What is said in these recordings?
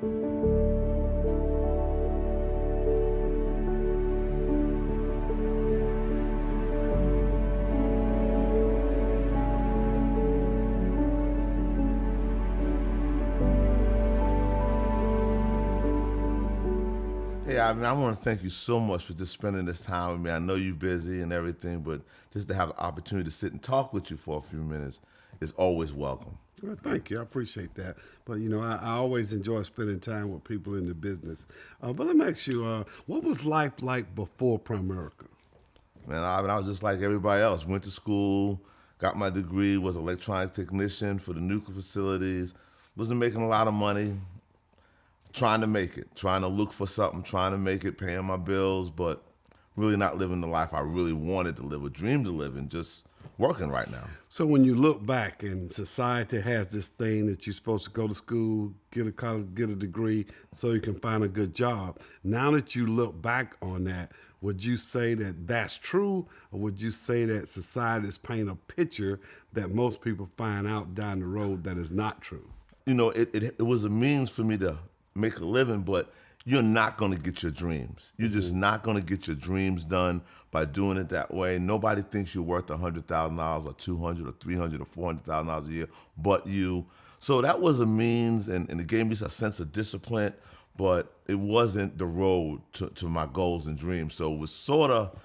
Yeah, I mean, I want to thank you so much for just spending this time with me. I know you're busy and everything, but just to have the opportunity to sit and talk with you for a few minutes is always welcome. Well, thank you. I appreciate that. But, I always enjoy spending time with people in the business. But let me ask you, what was life like before Primerica? Man, I was just like everybody else. Went to school, got my degree, was an electronic technician for the nuclear facilities. Wasn't making a lot of money. Trying to make it, trying to look for something, trying to make it, paying my bills, but really not living the life I really wanted to live, or dreamed to live, and just working right now. So when you look back and society has this thing that you're supposed to go to school, get a college, get a degree so you can find a good job. Now that you look back on that, would you say that that's true, or would you say that society's paint a picture that most people find out down the road that is not true? It was a means for me to make a living, but you're not going to get your dreams. You're just not going to get your dreams done by doing it that way. Nobody thinks you're worth $100,000 or $200,000 or $300,000 or $400,000 a year, but you. So that was a means, and it gave me a sense of discipline, but it wasn't the road to my goals and dreams. So it was sort of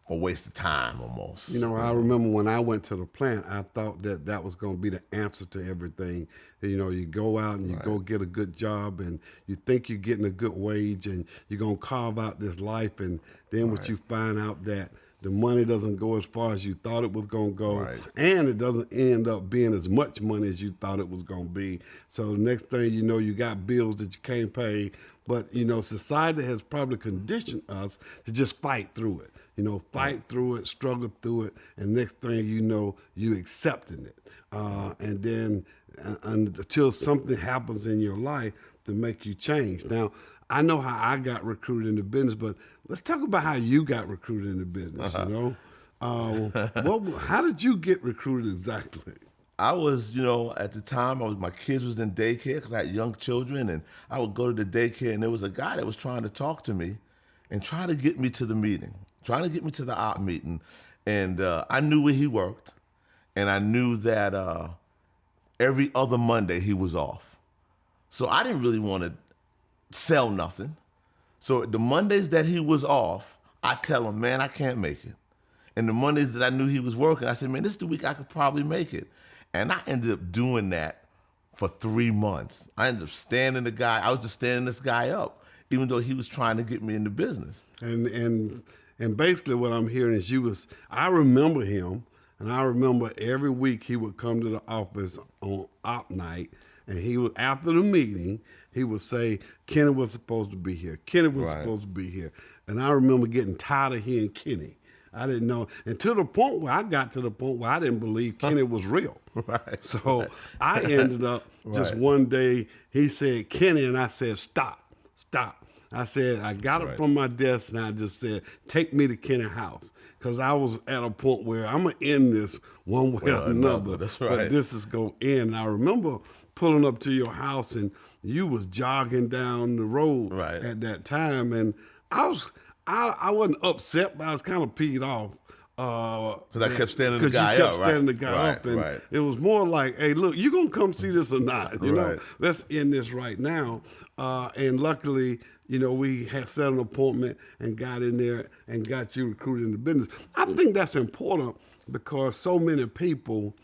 a waste of time almost. I remember when I went to the plant, I thought that was going to be the answer to everything. You go out and you go get a good job, and you think you're getting a good wage, and you're going to carve out this life, and then what you find out that the money doesn't go as far as you thought it was going to go, and it doesn't end up being as much money as you thought it was going to be. So the next thing you know, you got bills that you can't pay, but society has probably conditioned us to just fight through it. Fight through it, struggle through it, and next thing you know, you accepting it. And then until something happens in your life to make you change. Now, I know how I got recruited into business, but let's talk about how you got recruited into business, how did you get recruited exactly? I was, at the time, my kids was in daycare because I had young children, and I would go to the daycare, and there was a guy that was trying to talk to me and trying to get me to the meeting. Trying to get me to the op meeting, and I knew where he worked, and I knew that every other Monday he was off. So I didn't really want to sell nothing. So the Mondays that he was off, I tell him, man, I can't make it. And the Mondays that I knew he was working, I said, man, this is the week I could probably make it. And I ended up doing that for 3 months. I ended up standing the guy, I was just standing this guy up, even though he was trying to get me into business. And basically what I'm hearing is I remember him, and I remember every week he would come to the office on op night, and he would, after the meeting, he would say, Kenny was supposed to be here. Kenny was supposed to be here. And I remember getting tired of hearing Kenny. I didn't know, and to the point where I got to the point where I didn't believe Kenny was real. So I ended up just one day, he said, Kenny, and I said, stop. I said, I got it from my desk, and I just said, take me to Kenny house. Because I was at a point where I'm going to end this one way or another. That's but this is going to end. And I remember pulling up to your house, and you was jogging down the road at that time. And I wasn't upset, but I was kind of peed off. Because I kept standing the guy up. Because you kept standing the guy up. And it was more like, hey, look, you going to come see this or not? You know, let's end this right now. And luckily, we had set an appointment and got in there and got you recruited into business. I think that's important because so many people,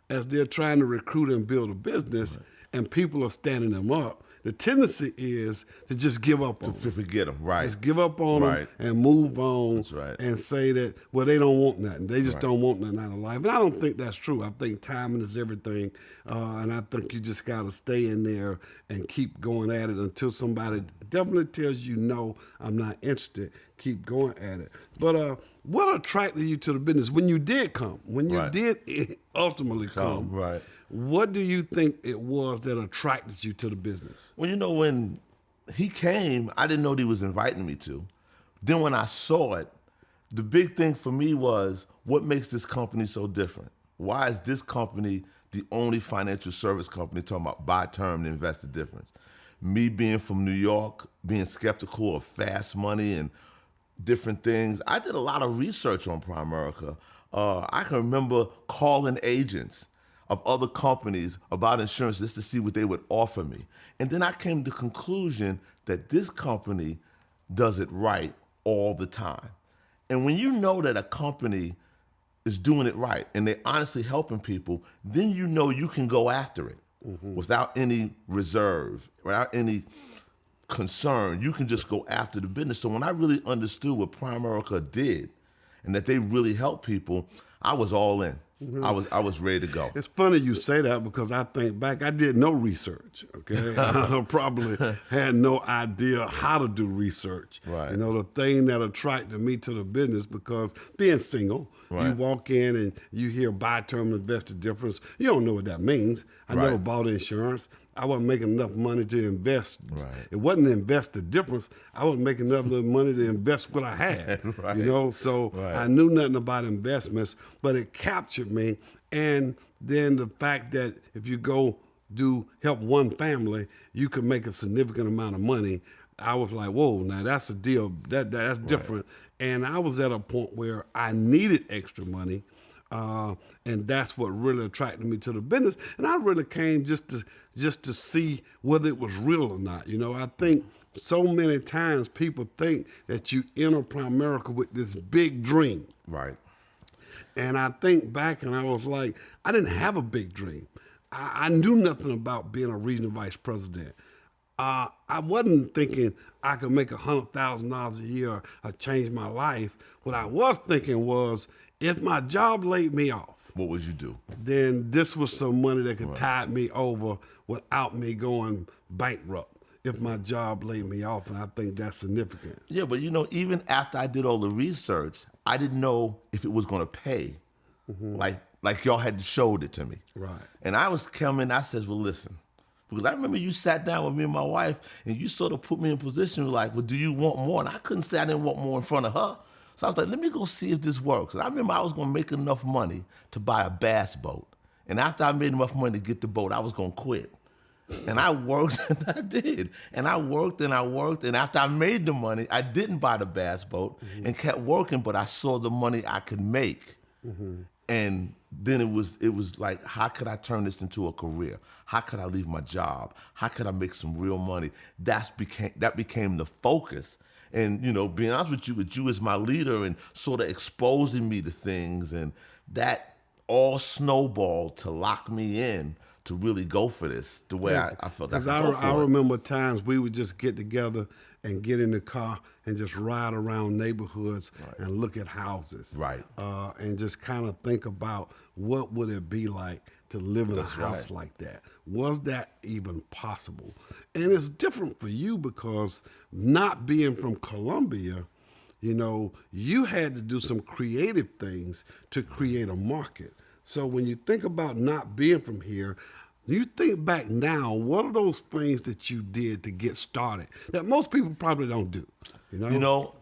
as they're trying to recruit and build a business and people are standing them up, the tendency is to just give up on them. To forget them, Just give up on them and move on and say that, well, they don't want nothing. They just don't want nothing out of life. And I don't think that's true. I think timing is everything. And I think you just got to stay in there and keep going at it until somebody definitely tells you, no, I'm not interested. Keep going at it. But what attracted you to the business when you did come, when you did ultimately come? What do you think it was that attracted you to the business? Well, when he came, I didn't know what he was inviting me to. Then when I saw it, the big thing for me was, what makes this company so different? Why is this company the only financial service company talking about buy term and invest the difference. Me being from New York, being skeptical of fast money and different things, I did a lot of research on Primerica. I can remember calling agents of other companies about insurance just to see what they would offer me. And then I came to the conclusion that this company does it right all the time. And when you know that a company is doing it right and they're honestly helping people, then you know you can go after it without any reserve, without any concern. You can just go after the business. So when I really understood what Primerica did and that they really help people, I was all in. I was ready to go. It's funny you say that because I think back, I did no research, okay? I probably had no idea how to do research. Right. You know, the thing that attracted me to the business, because being single, Right. you walk in and you hear buy term, invest the difference. You don't know what that means. I Right. never bought insurance. I wasn't making enough money to invest. Right. It wasn't to invest the difference. I wasn't making enough money to invest what I had. Right. You know, so Right. I knew nothing about investments, but it captured me. And then the fact that if you go help one family, you can make a significant amount of money. I was like, whoa, now that's a deal. That's different. And I was at a point where I needed extra money. And that's what really attracted me to the business. And I really came just to see whether it was real or not. You know, I think so many times people think that you enter Primerica with this big dream. Right. And I think back and I was like, I didn't have a big dream. I knew nothing about being a regional vice president. I wasn't thinking I could make $100,000 a year or change my life. What I was thinking was, if my job laid me off, What would you do? then this was some money that could tide me over without me going bankrupt if my job laid me off, and I think that's significant. Yeah, but you know, even after I did all the research, I didn't know if it was going to pay, like y'all had showed it to me. Right. And I was coming. I said, "Well, listen," because I remember you sat down with me and my wife, and you sort of put me in a position like, "Well, do you want more?" And I couldn't say I didn't want more in front of her. So I was like, "Let me go see if this works." And I remember I was going to make enough money to buy a bass boat. And after I made enough money to get the boat, I was going to quit. And I worked, and I did. And I worked, and I worked. And after I made the money, I didn't buy the bass boat and kept working, but I saw the money I could make. And then it was like, how could I turn this into a career? How could I leave my job? How could I make some real money? That became the focus. And, you know, being honest with you as my leader and sort of exposing me to things, and that all snowballed to lock me in to really go for this the way I felt. Because I remember times we would just get together and get in the car and just ride around neighborhoods and look at houses. Right. And just kind of think about what would it be like to live in a house like that. Was that even possible? And it's different for you because not being from Columbia, you know, you had to do some creative things to create a market. So when you think about not being from here, you think back now, what are those things that you did to get started that most people probably don't do? You know,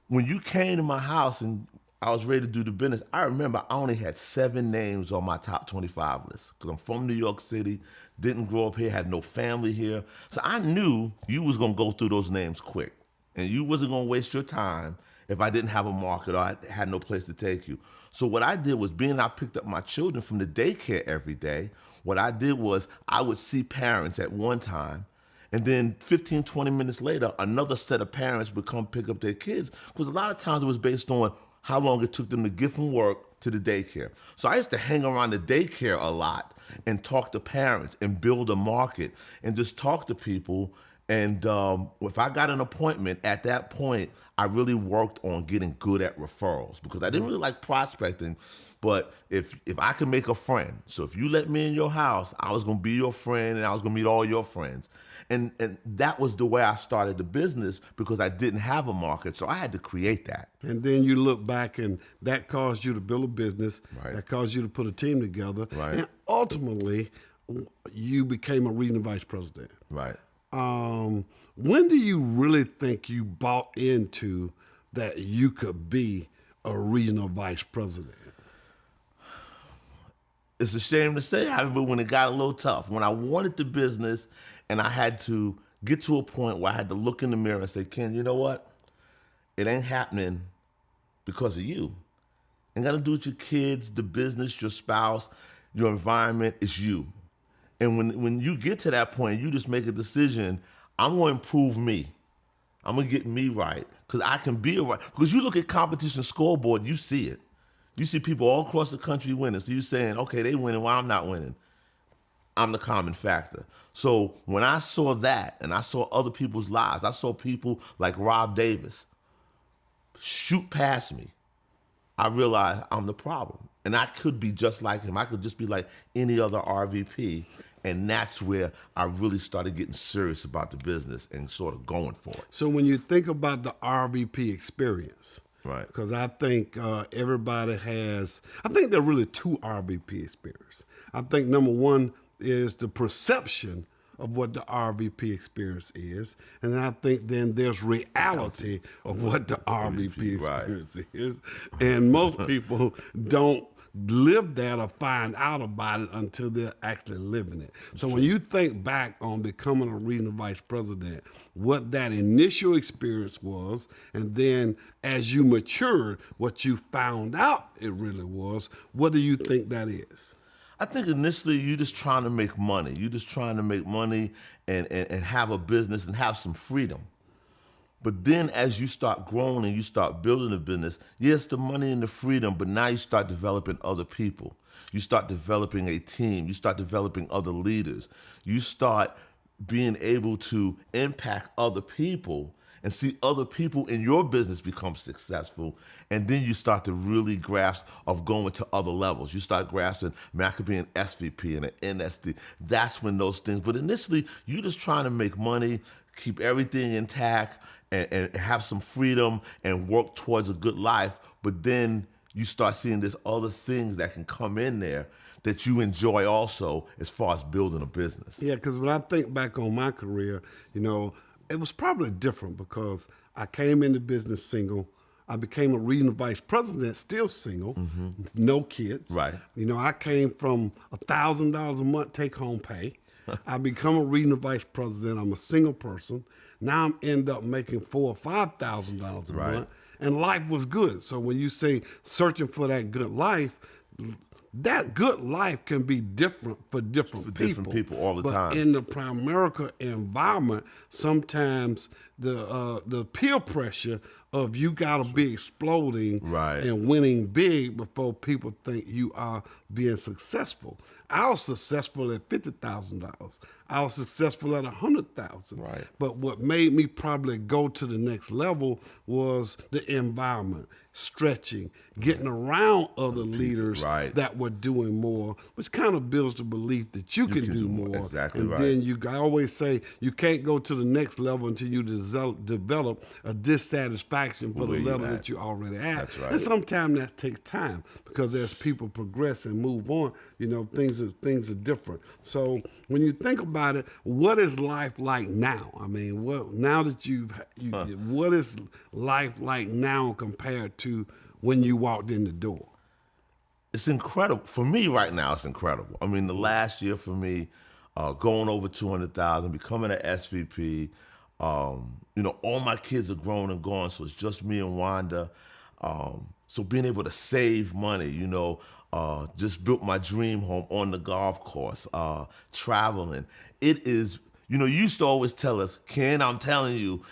when you came to my house and I was ready to do the business, I remember I only had 7 names on my top 25 list because I'm from New York City, didn't grow up here, had no family here. So I knew you was going to go through those names quick, and you wasn't going to waste your time if I didn't have a market or I had no place to take you. So what I did was, being I picked up my children from the daycare every day, what I did was I would see parents at one time, and then 15, 20 minutes later, another set of parents would come pick up their kids, because a lot of times it was based on how long it took them to get from work to the daycare. So I used to hang around the daycare a lot and talk to parents and build a market and just talk to people. And if I got an appointment, at that point, I really worked on getting good at referrals, because I didn't really like prospecting. But if I could make a friend, so if you let me in your house, I was going to be your friend and I was going to meet all your friends. And that was the way I started the business, because I didn't have a market. So I had to create that. And then you look back and that caused you to build a business. Right. That caused you to put a team together. Right. And ultimately, you became a regional vice president. Right. When do you really think you bought into that you could be a regional vice president? it's a shame to say, but when it got a little tough, when I wanted the business and I had to get to a point where I had to look in the mirror and say, Ken, you know what? It ain't happening because of you. Ain't got to do with your kids, the business, your spouse, your environment. It's you. And when you get to that point, you just make a decision. I'm going to improve me. I'm going to get me right because I can be right. Because you look at competition scoreboard, you see it. You see people all across the country winning. So you're saying, okay, they winning, why I'm not winning? I'm the common factor. So when I saw that and I saw other people's lives, I saw people like Rob Davis shoot past me, I realized I'm the problem. And I could be just like him. I could just be like any other RVP. And that's where I really started getting serious about the business and sort of going for it. So when you think about the RVP experience, Right. because I think everybody has, I think there are really two RVP experiences. I think number one is the perception of what the RVP experience is. And then I think then there's reality of what the RVP experience is. And most people don't live that or find out about it until they're actually living it. So when you think back on becoming a regional vice president, what that initial experience was, and then as you matured, what you found out it really was, what do you think that is? I think initially you're just trying to make money. You're just trying to make money and have a business and have some freedom. But then as you start growing and you start building a business, yes, the money and the freedom, but now you start developing other people. You start developing a team. You start developing other leaders. You start being able to impact other people and see other people in your business become successful. And then you start to really grasp of going to other levels. You start grasping, man, I could be an SVP and an NSD. That's when those things, but initially you're just trying to make money, keep everything intact, and have some freedom and work towards a good life. But then you start seeing there's other things that can come in there that you enjoy also as far as building a business. Yeah, because when I think back on my career, it was probably different because I came into business single. I became a regional vice president, still single, no kids. Right. I came from $1,000 a month take home pay. I become a regional vice president. I'm a single person. Now I'm end up making $4,000 or $5,000 a month, and life was good. So when you say searching for that good life, that good life can be different for different people. Different people all the time. But in the Primerica environment, sometimes the peer pressure of you gotta be exploding and winning big before people think you are being successful. I was successful at $50,000. I was successful at $100,000. Right. But what made me probably go to the next level was the environment, stretching, getting around other leaders that were doing more, which kind of builds the belief that you can do more. Exactly and then I always say you can't go to the next level until you develop a dissatisfaction for the level that you already at. That's right. And sometimes that takes time because as people progress and move on, things are different. So when you think about it, what is life like now? I mean, now that what is life like now compared to when you walked in the door? It's incredible. For me right now, it's incredible. I mean, the last year for me, going over 200,000, becoming an SVP, all my kids are grown and gone, so it's just me and Wanda. So being able to save money, just built my dream home on the golf course, traveling. It is, you used to always tell us, Ken, I'm telling you,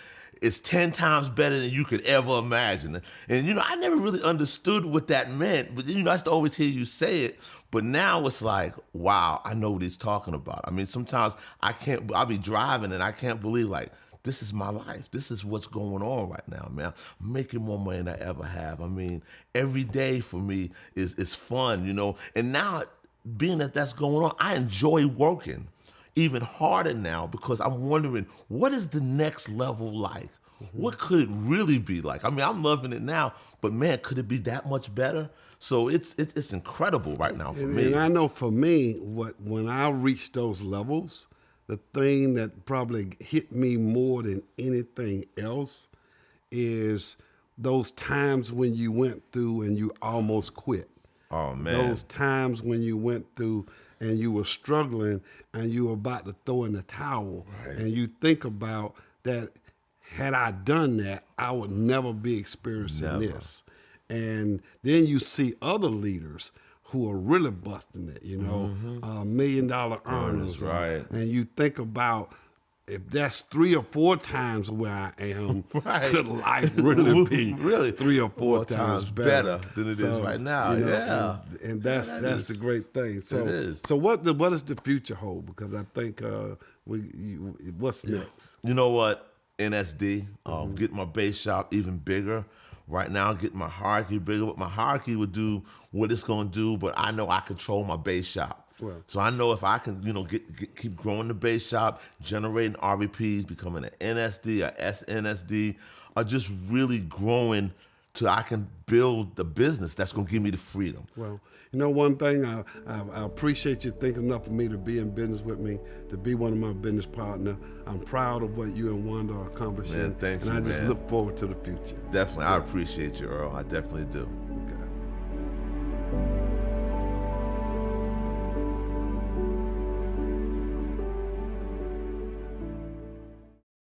it's 10 times better than you could ever imagine. And, I never really understood what that meant, but, I used to always hear you say it. But now it's like, wow, I know what he's talking about. I mean, sometimes I'll be driving and I can't believe, like, this is my life. This is what's going on right now, man. I'm making more money than I ever have. I mean, every day for me is fun, And now, being that that's going on, I enjoy working even harder now because I'm wondering, what is the next level like? What could it really be like? I mean, I'm loving it now, but man, could it be that much better? So it's incredible right now for me. And I know for me, when I reached those levels, the thing that probably hit me more than anything else is those times when you went through and you almost quit. Oh, man. Those times when you went through and you were struggling and you were about to throw in the towel, and you think about that, had I done that, I would never be experiencing Never. this. And then you see other leaders who are really busting it, you know, $1 million earners. right. And you think about, if that's 3 or 4 times where I am, Right. could life really be Really 3 or 4 more times times better better than it is right now. you know, Yeah. and that's that that's is- the great thing. So it is. so what does the future hold? Because I think what's next? You know what? NSD, Mm-hmm. get my base shop even bigger. Right now, get my hierarchy bigger. But my hierarchy would do what it's going to do, but I know I control my base shop. Well. So I know if I can, keep growing the base shop, generating RVPs, becoming an NSD, a SNSD, or just really growing till I can build the business that's going to give me the freedom. Well, you know, one thing, I appreciate you thinking enough of me to be in business with me, to be one of my business partner. I'm proud of what you and Wanda are accomplishing. Man, thank and you, I just man. look forward to the future. Definitely. I appreciate you, Earl. I definitely do.